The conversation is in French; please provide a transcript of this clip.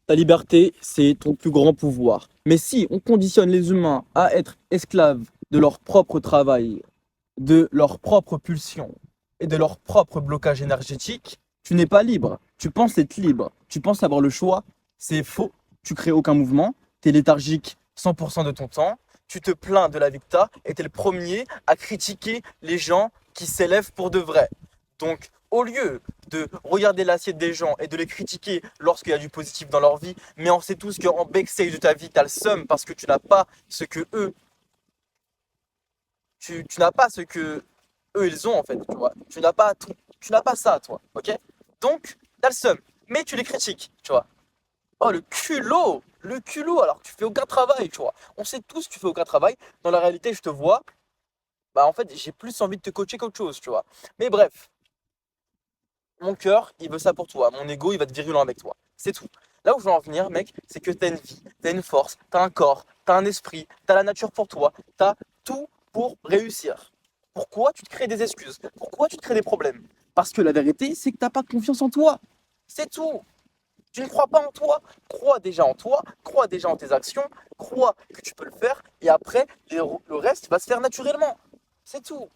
Ta liberté, c'est ton plus grand pouvoir. Mais si on conditionne les humains à être esclaves de leur propre travail, de leur propre pulsion et de leur propre blocage énergétique, tu n'es pas libre. Tu penses être libre. Tu penses avoir le choix. C'est faux. Tu crées aucun mouvement. Tu es léthargique 100% de ton temps. Tu te plains de la vie que tu as et tu es le premier à critiquer les gens qui s'élèvent pour de vrai. Donc, au lieu de regarder l'assiette des gens et de les critiquer lorsqu'il y a du positif dans leur vie, mais on sait tous qu'en backstage de ta vie, tu as le seum parce que tu n'as pas ce que eux, tu n'as pas ce que eux, ils ont en fait, tu vois. Tu n'as pas ça, toi, ok? Donc, tu as le seum, mais tu les critiques, tu vois. Oh, le culot, alors que tu fais aucun travail, tu vois. On sait tous que tu fais aucun travail. Dans la réalité, je te vois, bah en fait, j'ai plus envie de te coacher qu'autre chose, tu vois. Mais bref, mon cœur, il veut ça pour toi. Mon ego, il va être virulent avec toi. C'est tout. Là où je veux en venir, mec, c'est que t'as une vie, t'as une force, t'as un corps, t'as un esprit, t'as la nature pour toi, t'as tout pour réussir. Pourquoi tu te crées des excuses? Pourquoi tu te crées des problèmes? Parce que la vérité, c'est que t'as pas confiance en toi. C'est tout. Tu ne crois pas en toi. Crois déjà en toi, crois déjà en tes actions, crois que tu peux le faire, et après, le reste va se faire naturellement. C'est tout.